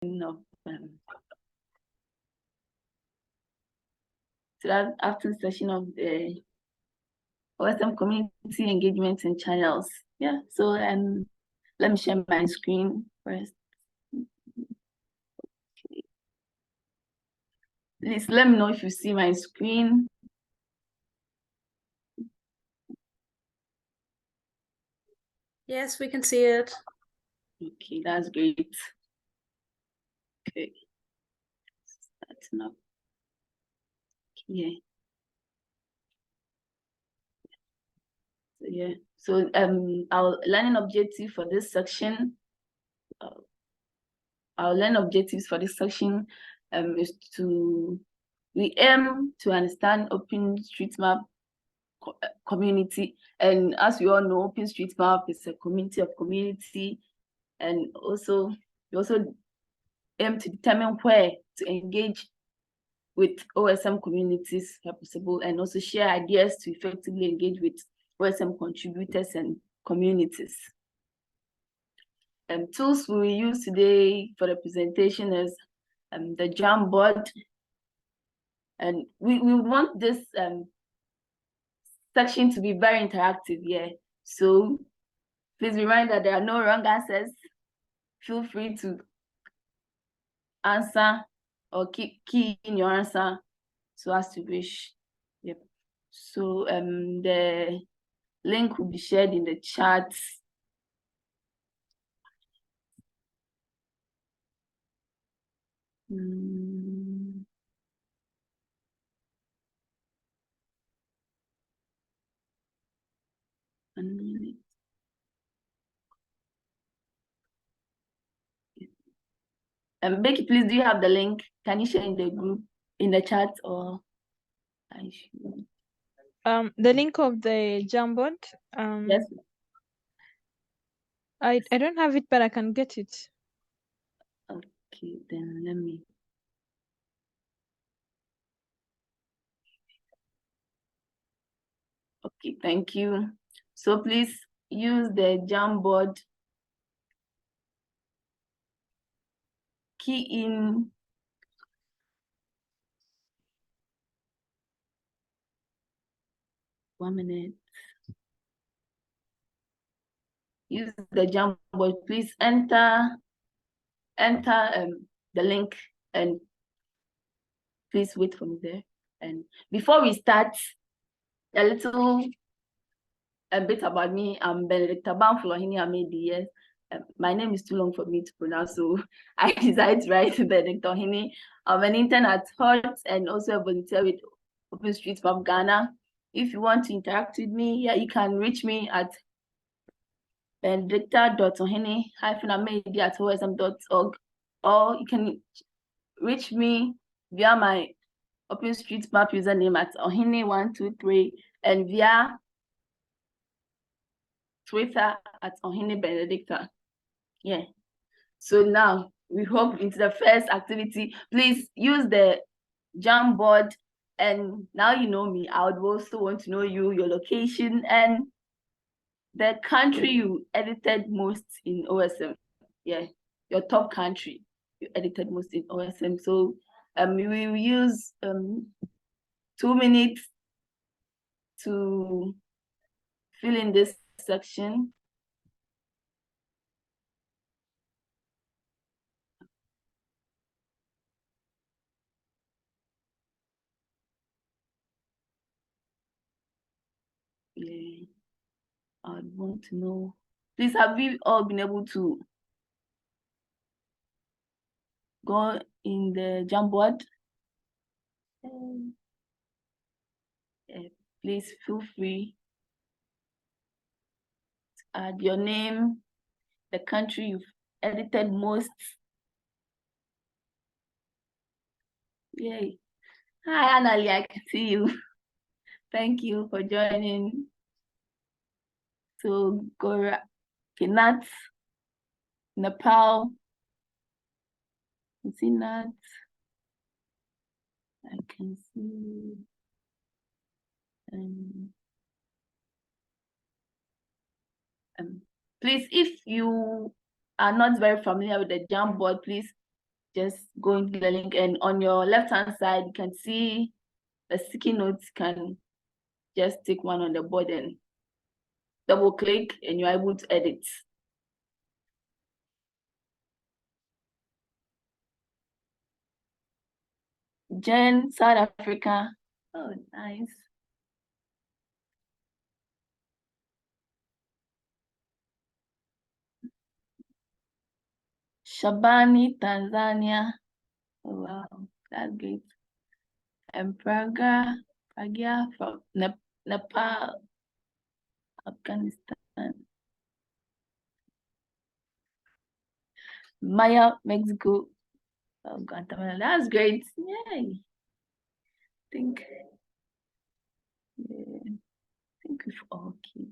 of to that afternoon session of the OSM community engagement and channels. Yeah, so let me share my screen first. Okay. Please let me know if you see my screen. Yes, we can see it. Okay, that's great. Okay, starting up. Yeah. So, yeah. So our learning objective for this section, our learning objectives for this section is we aim to understand OpenStreetMap community, and as we all know, OpenStreetMap is a community of community, and also we also aim to determine where to engage with OSM communities where possible, and also share ideas to effectively engage with OSM contributors and communities. Tools we will use today for the presentation is the Jamboard, and we want this section to be very interactive. Yeah, so please remember that there are no wrong answers. Feel free to answer or keep key in your answer so as to wish. Yep. So the link will be shared in the chat. Becky, please, do you have the link? Can you share in the group, in the chat, or I should? The link of the Jamboard. Yes. I don't have it, but I can get it. Okay, then let me. Okay, thank you. So please use the Jamboard. Key in one minute. Use the Jamboard. Please enter the link, and please wait for me there. And before we start, a bit about me. I'm Benedicta Banflohini Amedi. My name is too long for me to pronounce, so I decided to write Benedicta Ohini. I'm an intern at HOT and also a volunteer with OpenStreetMap Ghana. If you want to interact with me, yeah, you can reach me at benedicta.ohini-amedi@osm.org, or you can reach me via my OpenStreetMap username at Ohini123 and via Twitter at Ohini Benedicta. Yeah. So now we hop into the first activity. Please use the Jamboard, and now you know me. I would also want to know you, your location, and the country you edited most in OSM. Yeah, your top country you edited most in OSM. So we will use 2 minutes to fill in this section. Yeah, I'd want to know. Please, have you all been able to go in the Jamboard? Please feel free to add your name, the country you've edited most. Yay. Hi, Annalie, I can see you. Thank you for joining. So, Gora, Kinat, Nepal, see Nat. I can see. Please, if you are not very familiar with the Jamboard, please just go into the link, and on your left-hand side, you can see the sticky notes. You can just take one on the board and double click, and you're able to edit. Jen, South Africa. Oh, nice. Shabani, Tanzania. Oh, wow, that's great. And Pragya from Nepal, Afghanistan. Maya, Mexico. Oh, Guatemala. That's great. Yay. think yeah, I think we've all keyed.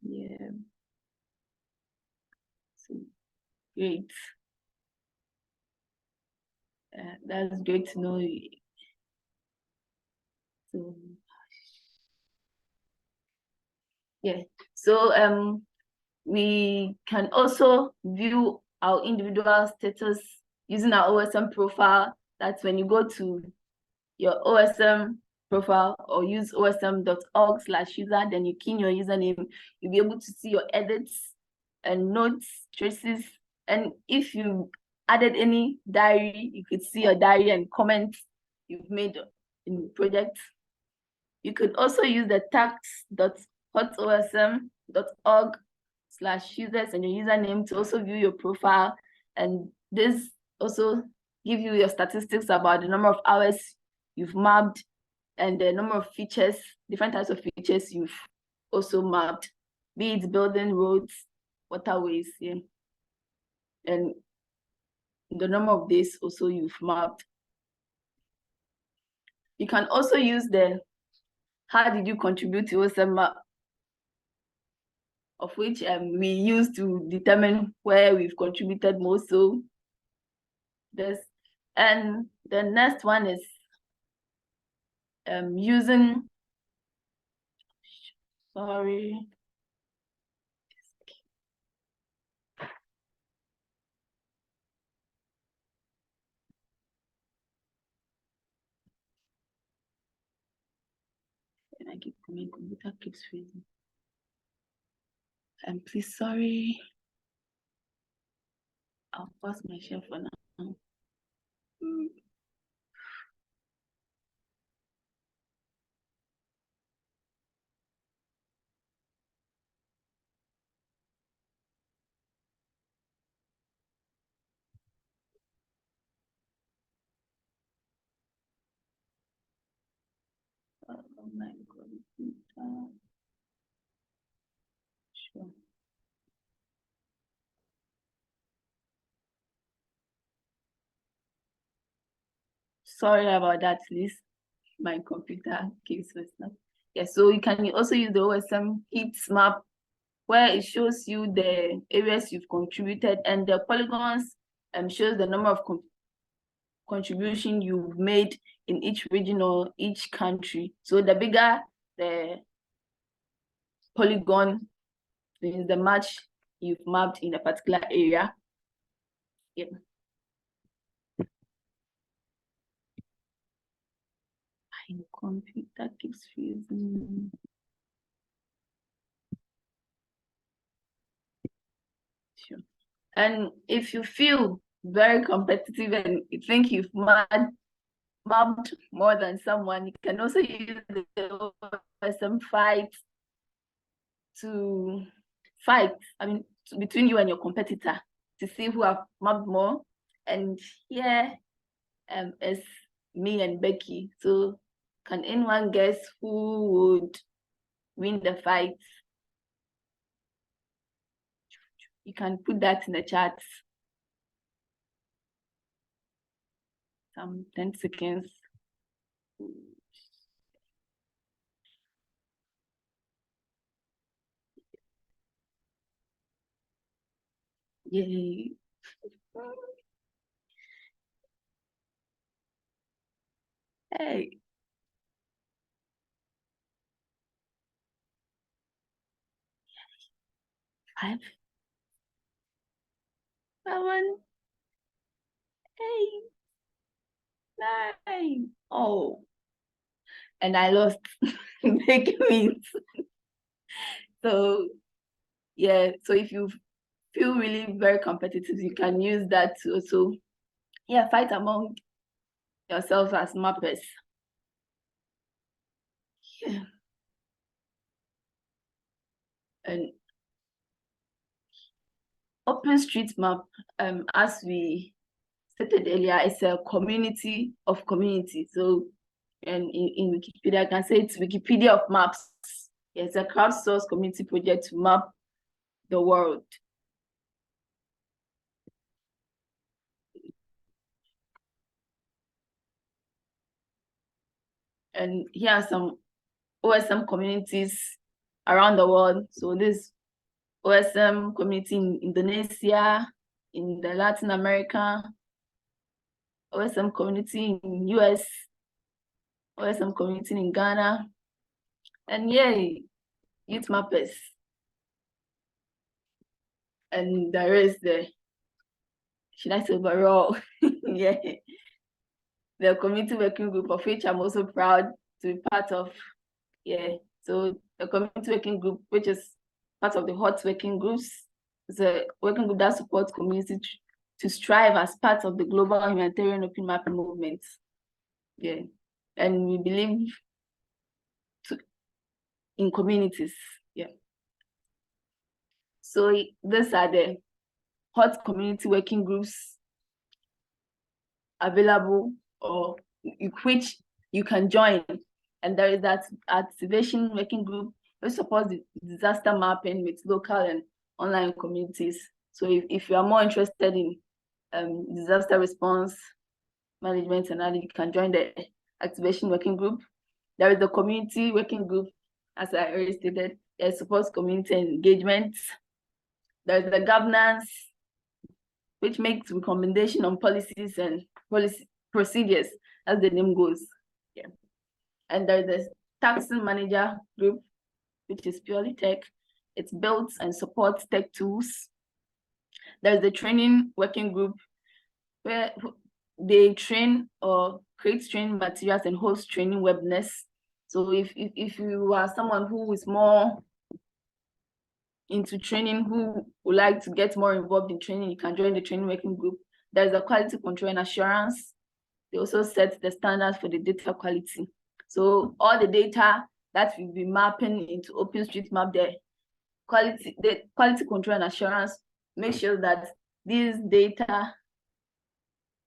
Yeah. So great. That's great to know. So yeah. So we can also view our individual status using our OSM profile. That's when you go to your OSM profile or use osm.org/user, then you key in your username, you'll be able to see your edits and notes, traces. And if you added any diary, you could see your diary and comments you've made in the project. You could also use the tax.hotosm.org/users and your username to also view your profile. And this also give you your statistics about the number of hours you've mapped and the number of features, different types of features you've also mapped, be it building, roads, waterways, yeah. And the number of days also you've mapped. You can also use the how did you contribute to OSM map, of which we use to determine where we've contributed most. So this, and the next one is using, sorry. And I keep my computer keeps freezing. Please, sorry. I'll pause my share for now. Oh my God. Sure. Sorry about that, please. My computer keeps messing up. Yeah, so you can also use the OSM heat map where it shows you the areas you've contributed, and the polygons shows the number of contribution you've made in each region or each country. So the bigger the polygon is the much you've mapped in a particular area. Yep. My computer keeps freezing. Sure. And if you feel very competitive and you think you've mapped more than someone, you can also use the OSM fight to fight, between you and your competitor to see who have mapped more. And here is me and Becky. So can anyone guess who would win the fight? You can put that in the chat. Some 10 seconds. Yay. Hey. Five. 7, 8, 9. Oh, and I lost. Make me. So yeah, so if you feel really very competitive, you can use that to also, yeah, fight among yourself as mappers. Yeah. And OpenStreetMap, as we stated earlier, it's a community of communities. So, and in Wikipedia, I can say it's Wikipedia of maps. It's a crowdsourced community project to map the world. And here are some OSM communities around the world. So this OSM community in Indonesia, in the Latin America, OSM community in US, OSM community in Ghana, and yay, youth mappers. And there is the, should I say overall, yeah, the community working group, of which I'm also proud to be part of. Yeah, so the community working group, which is part of the HOT working groups, is a working group that supports community to strive as part of the global humanitarian open mapping movement. Yeah, and we believe in communities. Yeah. So these are the HOT community working groups available, or which you can join. And there is that activation working group which supports the disaster mapping with local and online communities. So if you are more interested in disaster response management and you can join the activation working group. There is the community working group, as I already stated, it supports community engagement. There's the governance, which makes recommendation on policies and policy procedures, as the name goes. Yeah. And there's the taxing manager group, which is purely tech. It builds and supports tech tools. There's the training working group, where they train or create training materials and host training webinars. So if you are someone who is more into training, who would like to get more involved in training, you can join the training working group. There's a quality control and assurance. They also set the standards for the data quality. So all the data that we'll be mapping into OpenStreetMap, the quality control and assurance, make sure that these data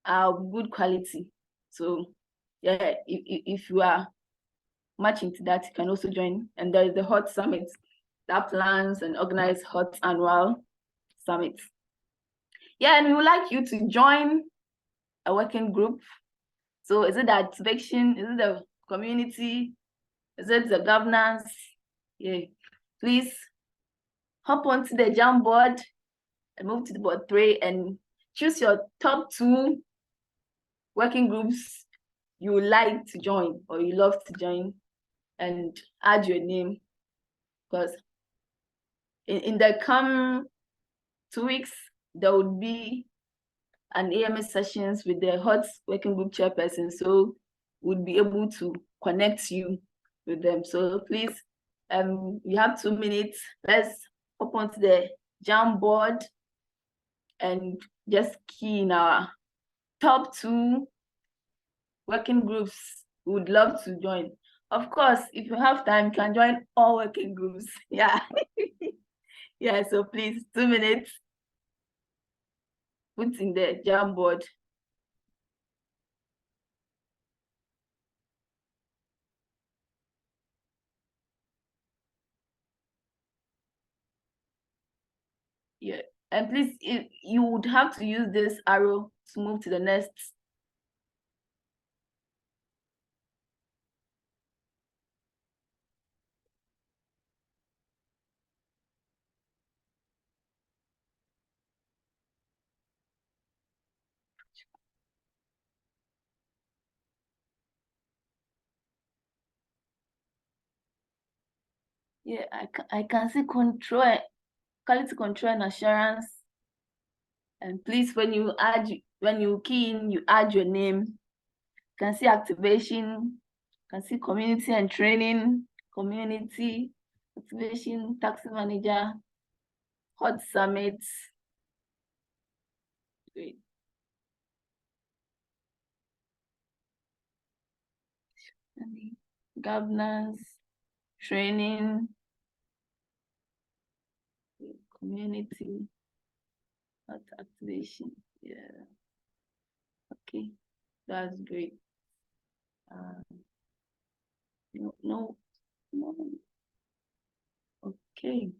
are of good quality. So yeah, if you are much into that, you can also join. And there is the HOT Summit that plans and organize HOT annual summits. Yeah, and we would like you to join a working group. So is it the activation? Is it the community? Is it the governance? Yeah, please hop onto the Jamboard and move to the board 3 and choose your top 2 working groups you would like to join or you love to join, and add your name, because in the coming 2 weeks there would be an AMS sessions with the HOT working group chairperson, so we'll be able to connect you with them. So please, we have 2 minutes. Let's hop onto the Jamboard and just key in our top 2 working groups we would love to join. Of course, if you have time, you can join all working groups. Yeah. Yeah, so please, 2 minutes. Put in the Jamboard. Yeah. And please, you would have to use this arrow to move to the next. Yeah, I can see control, quality control and assurance. And please, when you key in, you add your name. You can see activation, you can see community and training, community activation, taxi manager, hot summits. Great. Governance, training, community, hot activation. Yeah. Okay, that's great. No. Okay.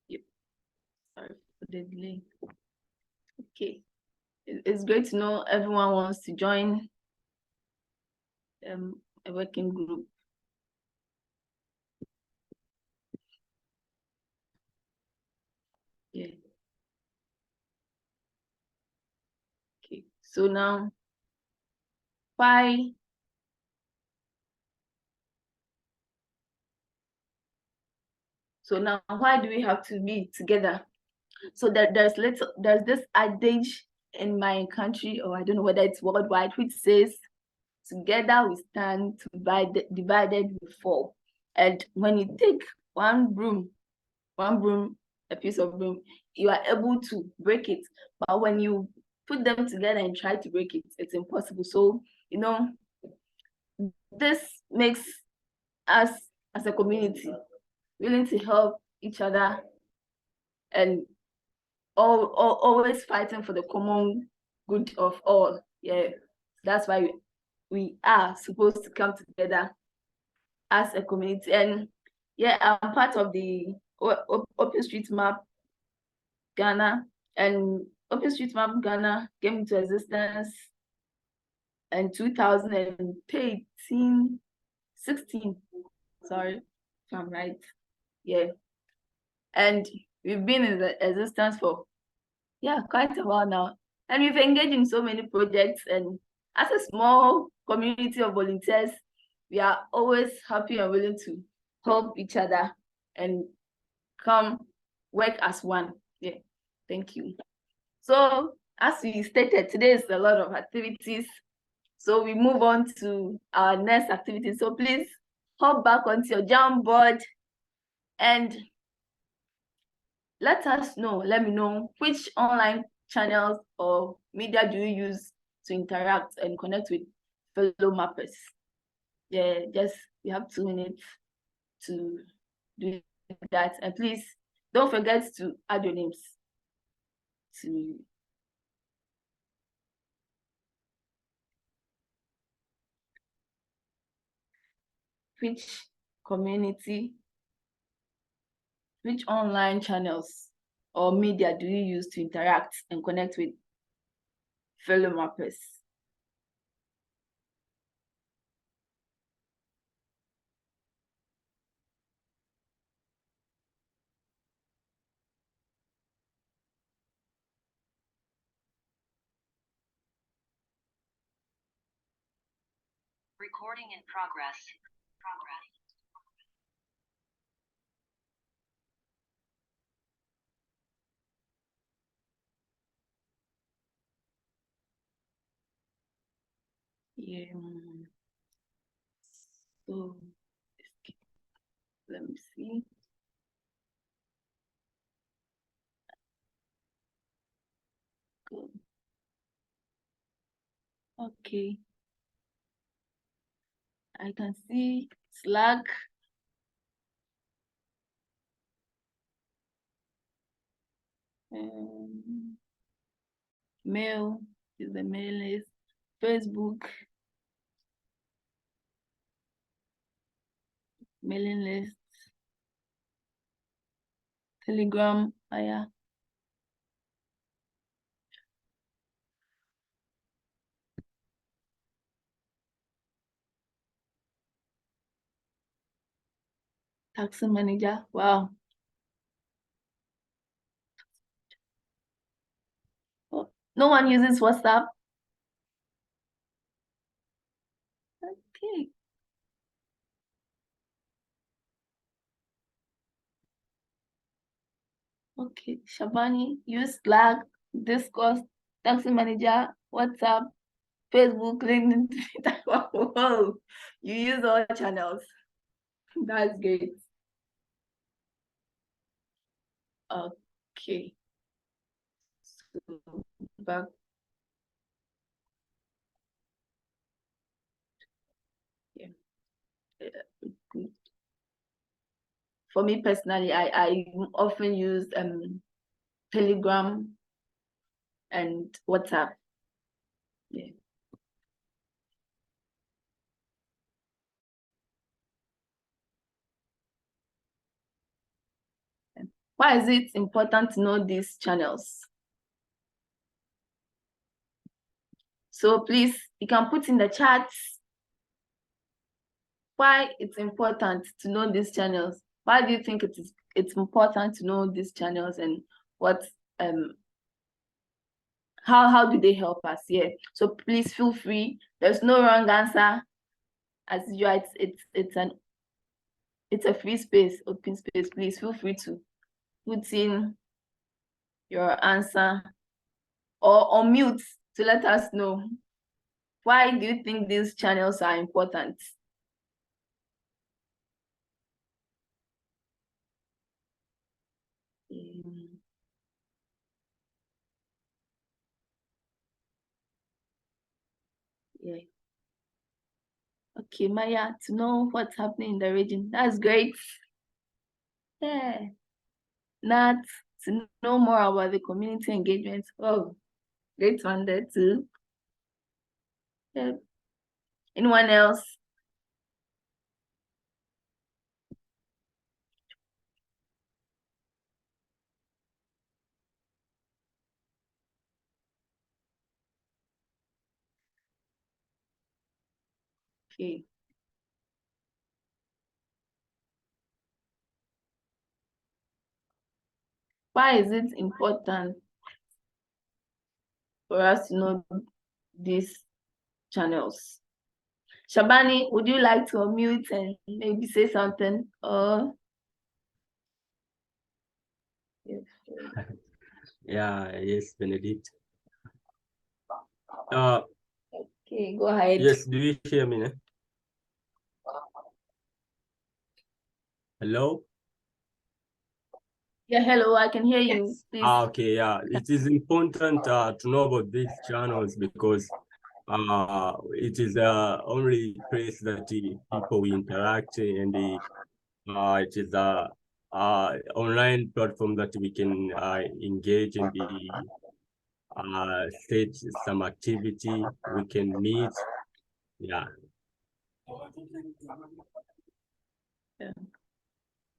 Yep. Sorry for the delay. Okay. It's great to know everyone wants to join a working group. Yeah. Okay. So now, why? So now, why do we have to be together? So there's this adage in my country, or I don't know whether it's worldwide, which says, "Together we stand, divided we fall." And when you take one broom, a piece of broom, you are able to break it. But when you put them together and try to break it, it's impossible. So, this makes us as a community willing to help each other and always fighting for the common good of all. Yeah, that's why we are supposed to come together as a community. And yeah, I'm part of the Open Street Map Ghana, and Open Street Map Ghana came into existence in 2013, 16. Sorry if I'm right. Yeah. And we've been in the existence for quite a while now. And we've engaged in so many projects, and as a small community of volunteers, we are always happy and willing to help each other and come work as one. Yeah, thank you. So as we stated, today is a lot of activities. So we move on to our next activity. So please hop back onto your Jamboard and let me know which online channels or media do you use to interact and connect with fellow mappers. Yeah, you have 2 minutes to do that. And please don't forget to add your names to which community, which online channels or media do you use to interact and connect with fellow mappers? Recording in progress. Yeah. So let me see. Good. Okay. I can see Slack. Mail is the mail list. Facebook, mailing list. Telegram, yeah. Taxi manager. Wow. Oh, no one uses WhatsApp. Okay. Okay. Shabani, use Slack, Discord, Taxi Manager, WhatsApp, Facebook, LinkedIn, Twitter. Whoa. You use all channels. That's great. Okay. So back. Yeah. Good. For me personally, I often use Telegram and WhatsApp. Yeah. Why is it important to know these channels? So please, you can put in the chats why it's important to know these channels. Why do you think it's important to know these channels, and what how do they help us? Yeah. So please feel free. There's no wrong answer. As usual, it's a free space, open space. Please feel free to put in your answer or unmute to let us know. Why do you think these channels are important? Yeah. Okay, Maya, to know what's happening in the region. That's great. Yeah. Nat, to know more about the community engagement. Oh, great one there too. Yeah. Anyone else? Okay. Why is it important for us to know these channels? Shabani, would you like to unmute and maybe say something? Or Yeah, yes, Benedict. okay, go ahead. Yes, do you hear me? Hello? Yeah, hello, I can hear you. Please. Okay, yeah. It is important to know about these channels because it is the only place that the people interact, and it is a online platform that we can engage in the stage some activity, we can meet. Yeah.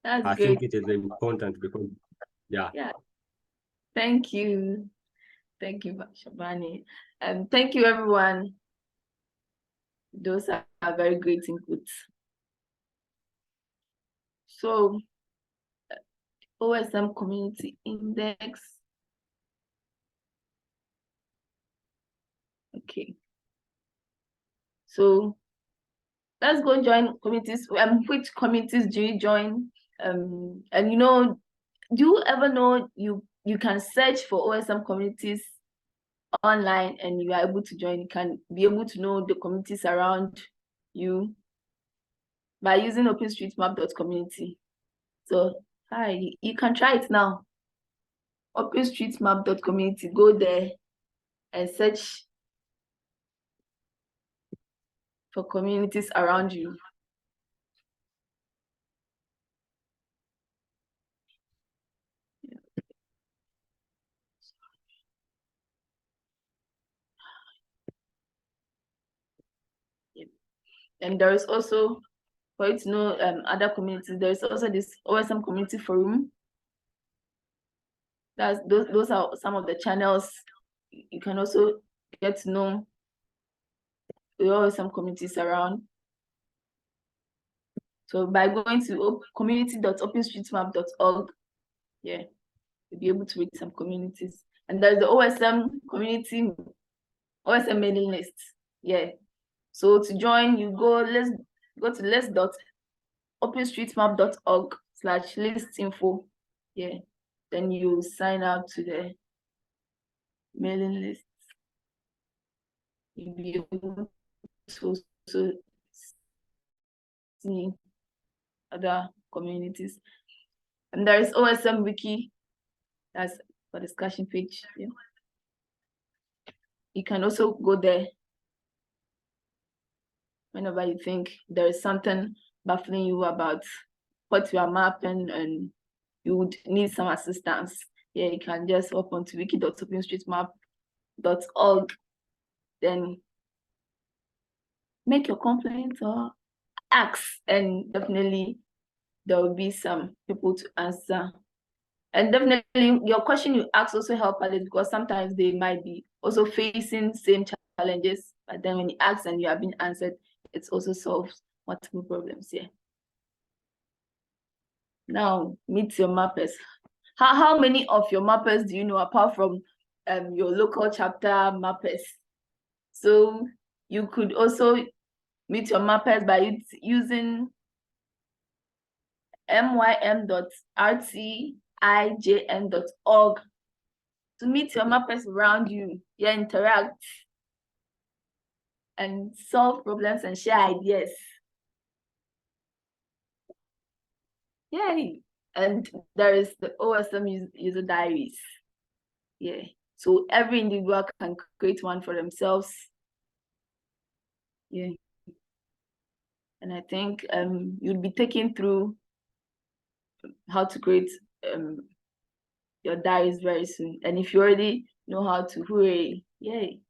That's I great. think it is important because, yeah. Yeah. Thank you. Thank you, Shabani. Thank you, everyone. Those are very great inputs. So, OSM Community Index. Okay. So, let's go join communities. Which communities do you join? And you know, do you ever know you can search for OSM communities online and you are able to join? You can be able to know the communities around you by using openstreetmap.community. So hi, you can try it now. openstreetmap.community, go there and search for communities around you. Yeah. And there is also, for you to know other communities, there is also this OSM community forum. Those are some of the channels. You can also get to know the OSM communities around. So by going to community.openstreetmap.org, yeah, you'll be able to reach some communities. And there's the OSM community, OSM mailing list. Yeah. So to join, you go to list.openstreetmap.org/listinfo. Yeah. Then you sign up to the mailing list. You'll be able to also see other communities. And there is OSM Wiki. That's for discussion page. Yeah. You can also go there whenever you think there is something baffling you about what you are mapping and you would need some assistance. Yeah, you can just hop onto wiki.openstreetmap.org, then make your complaint or ask, and definitely there will be some people to answer. And definitely your question you ask also help others, because sometimes they might be also facing same challenges, but then when you ask and you have been answered, it also solves multiple problems. Yeah. Now, meet your mappers. How many of your mappers do you know apart from your local chapter mappers? So you could also meet your mappers by using mym.rcijn.org to meet your mappers around you. Yeah, interact and solve problems and share ideas. Yay! And there is the OSM user diaries. Yeah, so every individual can create one for themselves. Yeah, and I think you'll be taken through how to create your diaries very soon. And if you already know how to, hooray! Yay!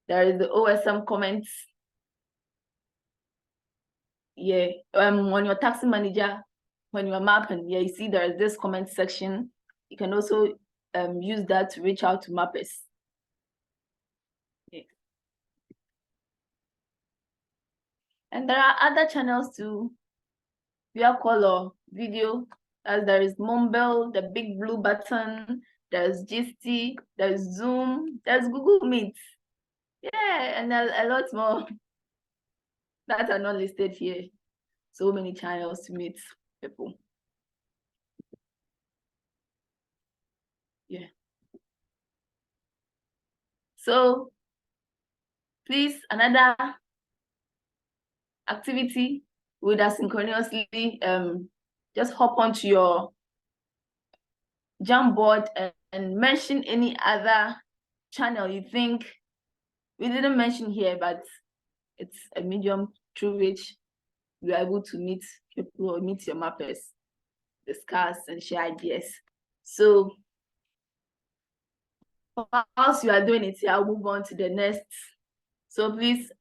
There is the OSM comments. Yeah, on your taxi manager, when you're mapping, yeah, you see there is this comment section. You can also use that to reach out to mappers. Yeah. And there are other channels too. Via call or video, as there is Mumble, the big blue button, there's Gisty, there's Zoom, there's Google Meet. Yeah, and a lot more that are not listed here. So many channels to meet people. Yeah. So please, another activity with asynchronously, just hop onto your Jamboard and mention any other channel you think we didn't mention here, but it's a medium through which you are able to meet people or meet your mappers, discuss and share ideas. So whilst you are doing it, I'll move on to the next. So please,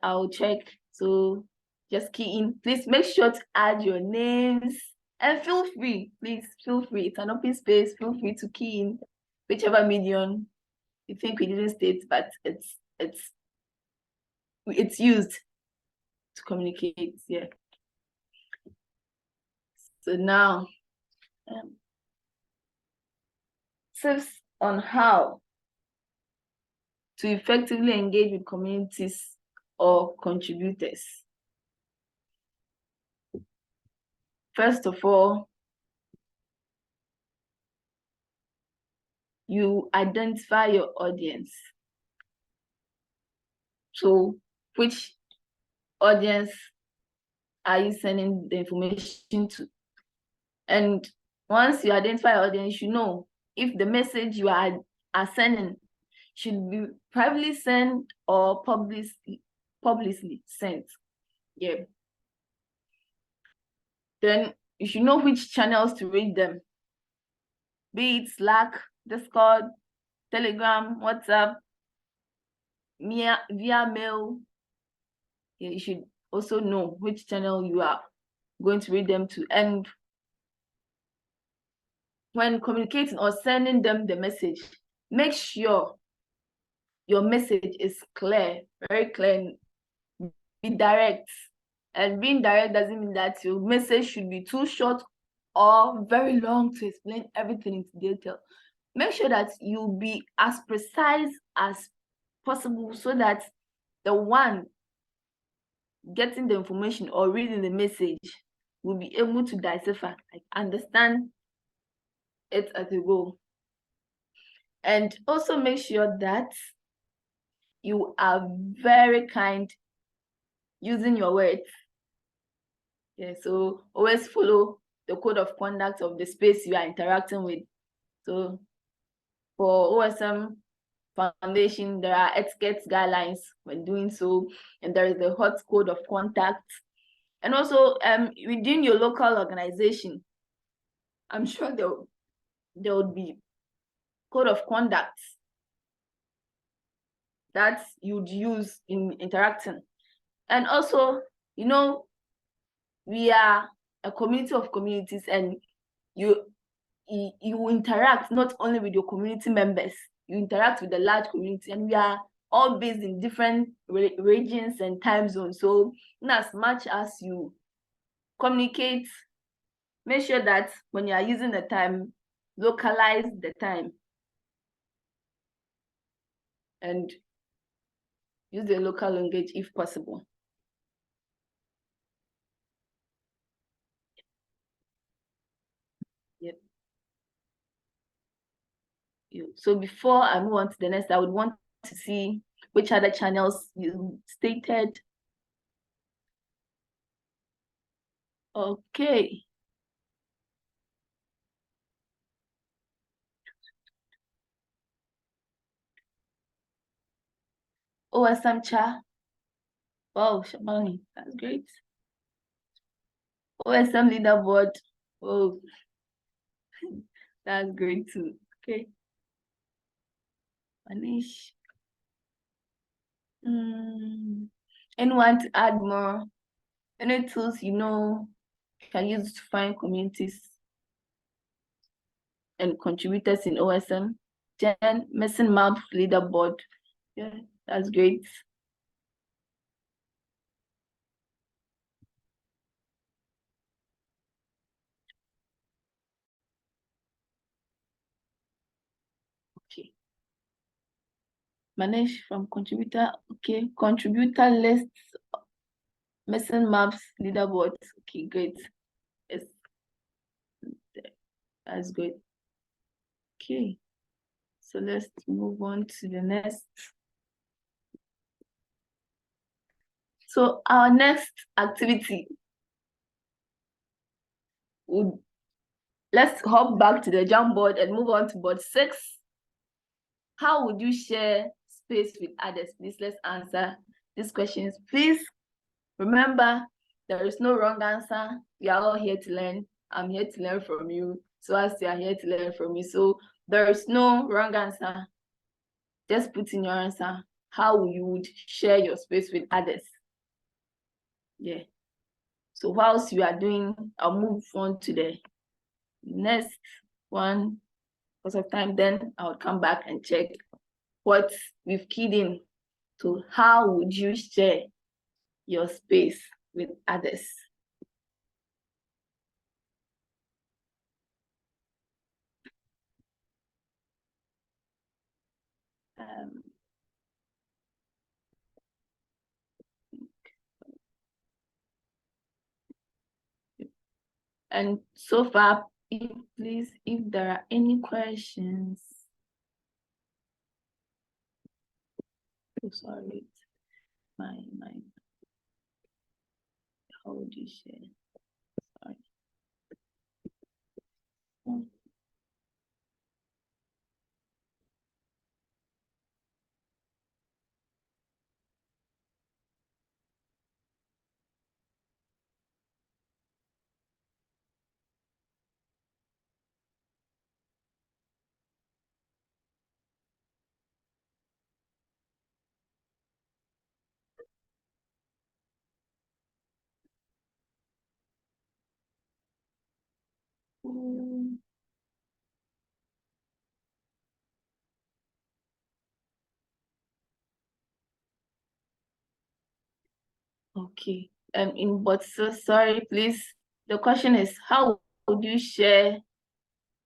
I'll check. So just key in. Please make sure to add your names and feel free. Please feel free. It's an open space. Feel free to key in whichever medium you think we didn't state, but it's used to communicate. Yeah. So now, tips on how to effectively engage with communities or contributors. First of all, you identify your audience. So which audience are you sending the information to? And once you identify your audience, you know if the message you are sending should be privately sent or publicly sent. Yeah. Then you should know which channels to reach them. Be it Slack, Discord, Telegram, WhatsApp, via mail. Yeah, you should also know which channel you are going to read them to. And when communicating or sending them the message, make sure your message is clear, very clear, be direct. And being direct doesn't mean that your message should be too short or very long to explain everything into detail. Make sure that you be as precise as possible so that the one getting the information or reading the message will be able to decipher, like understand it as a go. And also make sure that you are very kind using your words. Yeah, so always follow the code of conduct of the space you are interacting with. So for OSM Foundation, there are etiquette guidelines when doing so, and there is the hot code of contact. And also within your local organization, I'm sure there would be code of conduct that you'd use in interacting. And also, you know, we are a community of communities, and you interact not only with your community members, you interact with the large community, and we are all based in different regions and time zones. So in as much as you communicate, make sure that when you are using the time, localize the time and use the local language if possible. Yep. So before I move on to the next, I would want to see which other channels you stated. Okay. OSM chat. Wow, Shamani, that's great. OSM leaderboard. Oh, that's great too. Okay. Manish. Anyone to add more? Any tools you know can use to find communities and contributors in OSM? Jen, missing map leaderboard. Yeah, that's great. Okay. Manish from contributor. Okay, contributor lists, missing maps leaderboard. Okay, great. Yes, that's great. Okay, so let's move on to the next. So our next activity would, let's hop back to the Jamboard and move on to board 6. How would you share space with others? Please, let's answer these questions. Please remember, there is no wrong answer. We are all here to learn. I'm here to learn from you. So as you are here to learn from me. So there is no wrong answer. Just put in your answer how you would share your space with others. Yeah. So whilst you are doing, I'll move on to the next one. Because of time, then I'll come back and check what we've keyed in to how would you share your space with others. And so far, please, if there are any questions. Oh, sorry, my how would you share? Sorry. Okay. Sorry, please. The question is, how would you share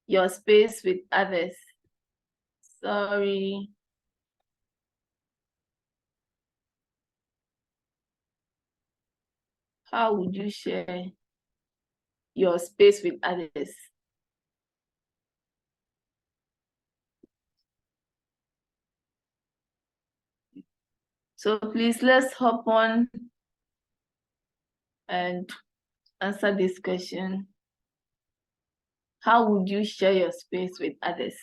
your space with others? Sorry. How would you share your space with others? So please, let's hop on and answer this question. How would you share your space with others?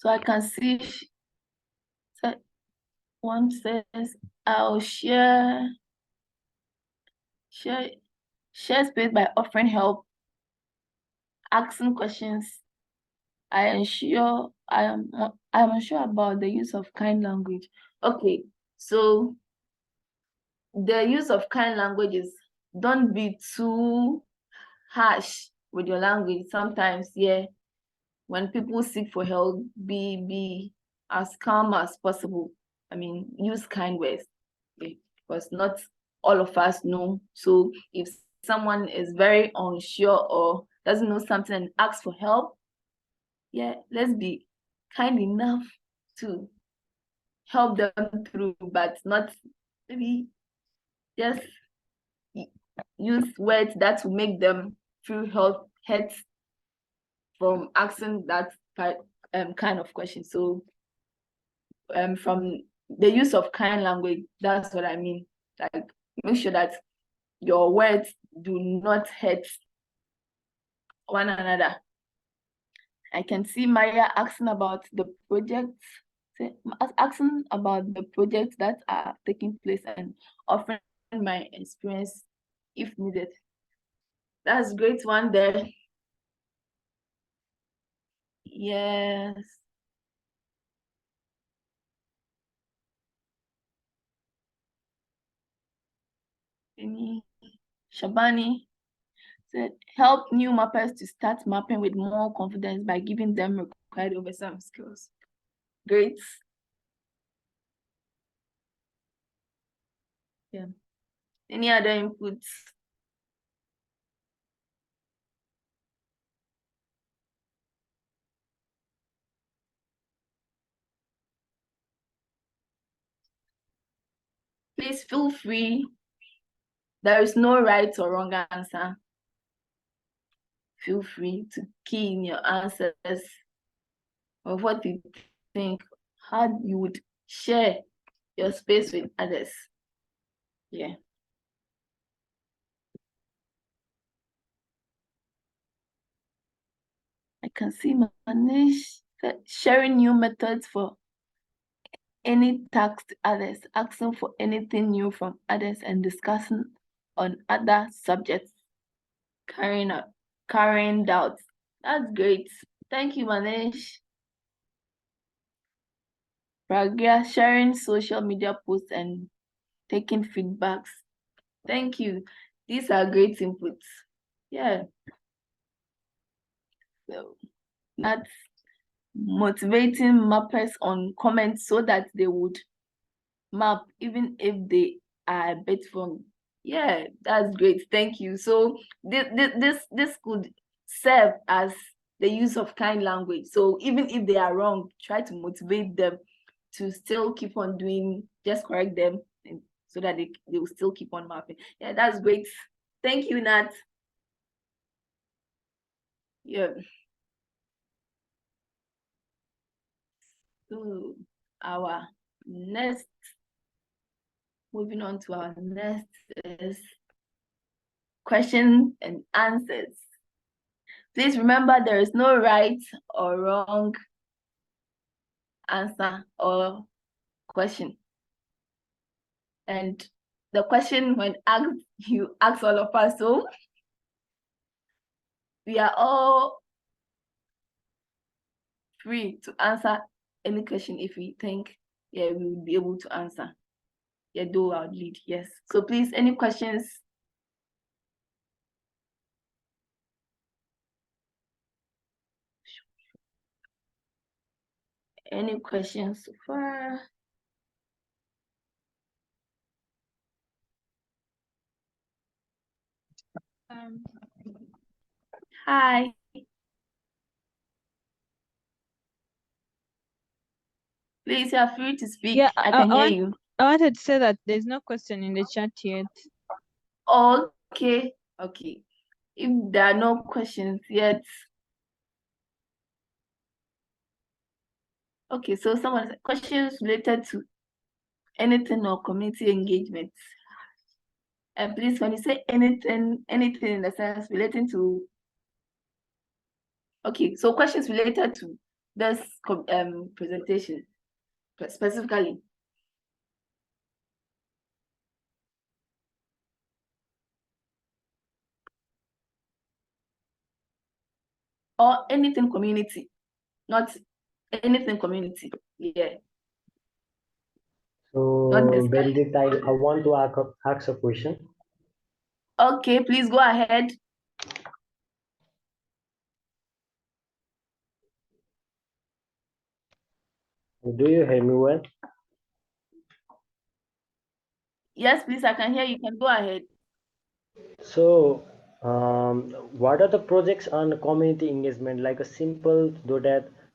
So I can see one says, I'll share space by offering help, asking questions. I am unsure about the use of kind language. Okay, so the use of kind language is, don't be too harsh with your language. Sometimes, yeah, when people seek for help, be as calm as possible. I mean, use kind words, okay? Because not all of us know. So if someone is very unsure or doesn't know something and asks for help, yeah, let's be kind enough to help them through, but not maybe just use words that will make them feel hurt from asking that kind of question. So from the use of kind language, that's what I mean. Like, make sure that your words do not hurt one another. I can see Maya asking about the projects, asking about the projects that are taking place and offering my experience if needed. That's a great one there. Yes. Shabani said, help new mappers to start mapping with more confidence by giving them required OSM skills. Great. Yeah. Any other inputs? Please feel free. There is no right or wrong answer. Feel free to key in your answers of what you think, how you would share your space with others. Yeah. I can see Manish sharing new methods for any task to others, asking for anything new from others, and discussing on other subjects, carrying doubts. That's great. Thank you, Manish. Pragya sharing social media posts and taking feedbacks. Thank you. These are great inputs. Yeah. So that's motivating mappers on comments so that they would map even if they are a bit wrong. Yeah, that's great. Thank you. So this could serve as the use of kind language. So even if they are wrong, try to motivate them to still keep on doing, just correct them, and so that they will still keep on mapping. Yeah, that's great. Thank you, Nat. Yeah. So our next, moving on to our next is questions and answers. Please remember there is no right or wrong answer or question. And the question, when asked, you ask all of us, so we are all free to answer any question if we think, yeah, we will be able to answer. Yeah, do our lead, yes. So please, any questions? Any questions so far? Hi. Please, you are free to speak. Yeah, I can hear you. I wanted to say that there's no question in the chat yet. Okay, okay. If there are no questions yet. Okay, so someone questions related to anything or community engagement. And please, when you say anything in the sense relating to, okay, so questions related to this presentation specifically. Or anything community, not anything community. Yeah. So, Benedict, I want to ask a question. Okay, please go ahead. Do you hear me well? Yes, please, I can hear you. You can go ahead. So, what are the projects on community engagement? Like a simple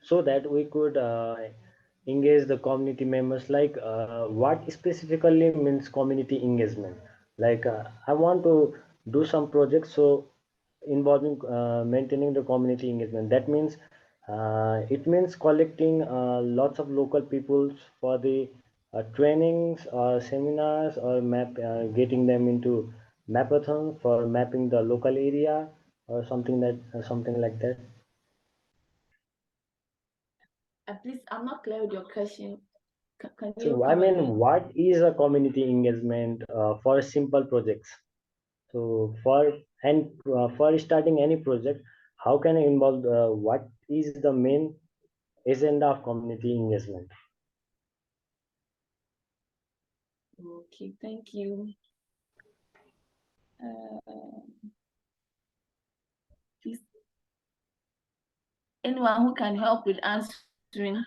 so that we could engage the community members. Like, what specifically means community engagement? Like, I want to do some projects so involving maintaining the community engagement. That means it means collecting lots of local peoples for the trainings or seminars or getting them into mapathon for mapping the local area or something like that. Please, I'm not clear with your question. Can you So I come mean, again? what is a community engagement for simple projects? So for starting any project, how can I involve? What is the main agenda of community engagement? Okay, thank you. Please, anyone who can help with answering.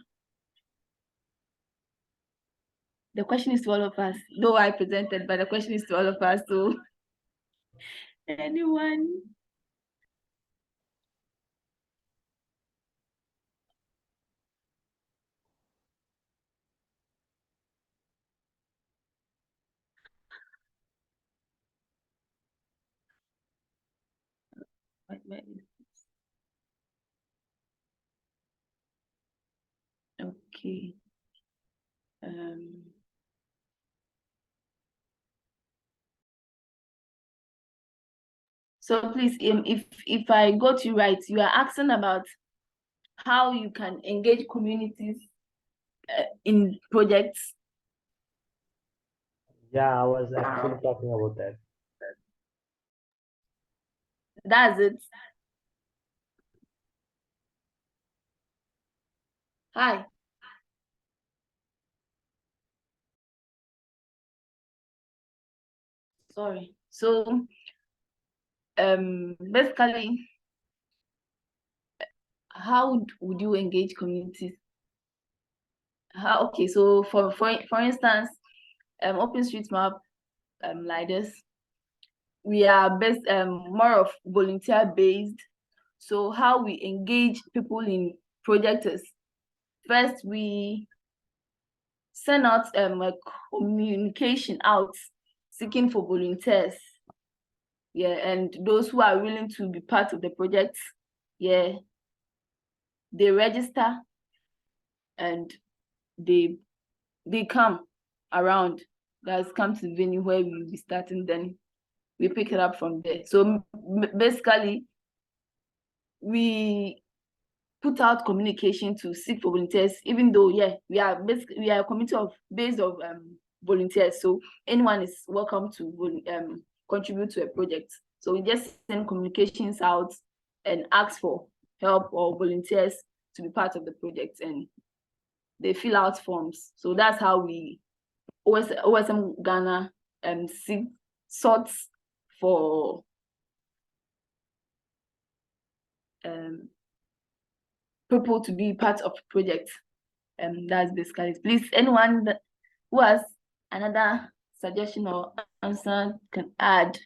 The question is to all of us. Though I presented, but the question is to all of us. So, anyone? Where is this? Okay. So please, if I got you right, you are asking about how you can engage communities in projects. Yeah, I was actually talking about that. That's it. Hi. Sorry. So basically, how would you engage communities? Okay, so for instance, OpenStreetMap like this, we are more of volunteer based. So how we engage people in projects is, first we send out a communication out seeking for volunteers. Yeah, and those who are willing to be part of the project, yeah, they register and they come around. Guys come to the venue where we will be starting, then we pick it up from there. So basically, we put out communication to seek for volunteers, even though, yeah, we are a committee based of volunteers. So anyone is welcome to contribute to a project. So we just send communications out and ask for help or volunteers to be part of the project, and they fill out forms. So that's how we OSM Ghana sorts for people to be part of the project. That's basically it. Please, anyone who has another suggestion or answer can add.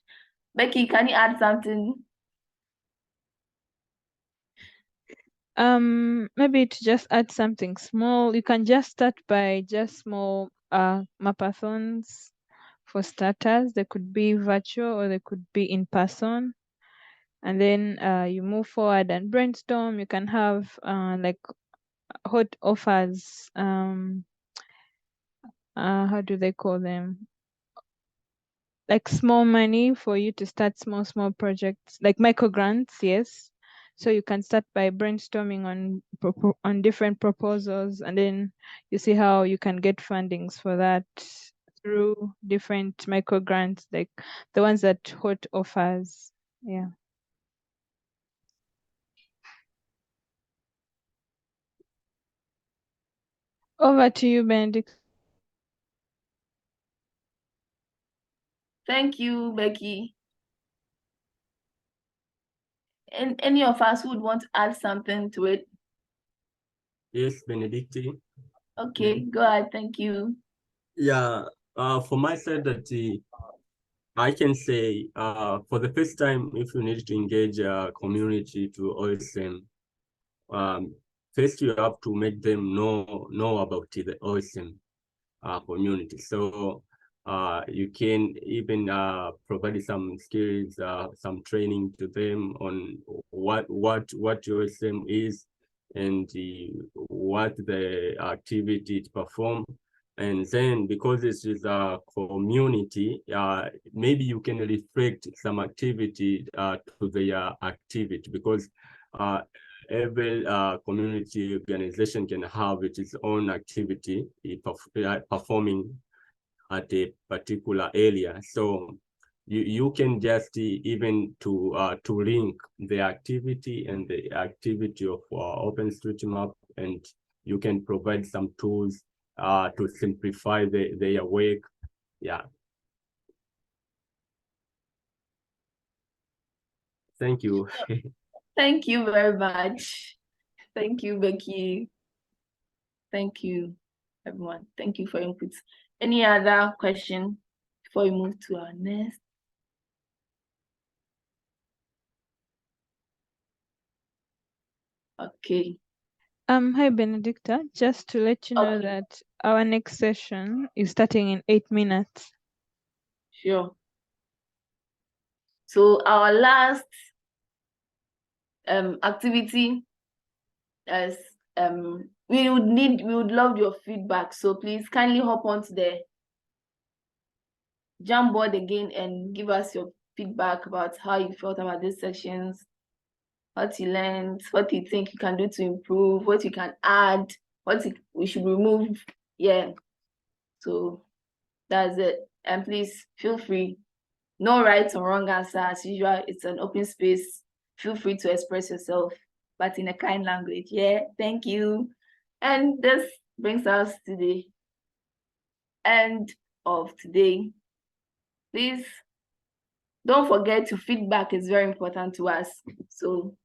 Becky, can you add something? Maybe to just add something small, you can just start by just small mapathons for starters. They could be virtual or they could be in person. And then you move forward and brainstorm. You can have like hot offers. How do they call them? Like small money for you to start small projects, like micro grants. Yes. So you can start by brainstorming on different proposals, and then you see how you can get fundings for that through different micro grants, like the ones that Hot offers. Yeah. Over to you, Benedict. Thank you, Becky. And any of us would want to add something to it? Yes, Benedicti. Okay, go ahead. Thank you. Yeah, for my side, that I can say, for the first time, if you need to engage a community to OSM, first you have to make them know about the OSM community. So you can even provide some skills, some training to them on what OSM is and what the activity to perform. And then, because this is a community, maybe you can reflect some activity to their activity, because every community organization can have its own activity performing at a particular area. So you can just even to link the activity and the activity of OpenStreetMap, and you can provide some tools to simplify their work. Yeah. Thank you. Thank you very much. Thank you, Becky. Thank you, everyone. Thank you for your input. Any other question before we move to our next? Okay. Hi, Benedicta. Just to let you know Okay. that our next session is starting in 8 minutes. Sure. So our last activity is we would love your feedback. So please kindly hop onto the Jamboard again and give us your feedback about how you felt about these sessions, what you learned, what you think you can do to improve, what you can add, what we should remove. Yeah. So that's it. And please feel free. No right or wrong answer. As usual, it's an open space. Feel free to express yourself, but in a kind language. Yeah. Thank you. And this brings us to the end of today. Please don't forget to feedback is very important to us. So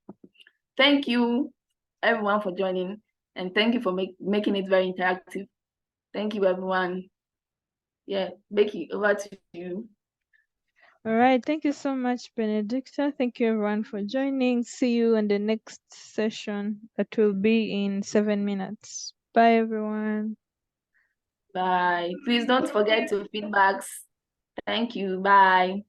thank you everyone for joining, and thank you for making it very interactive. Thank you, everyone. Yeah, Becky, over to you. All right. Thank you so much, Benedicta. Thank you, everyone, for joining. See you in the next session that will be in 7 minutes. Bye, everyone. Bye. Please don't forget to feedbacks. Thank you. Bye.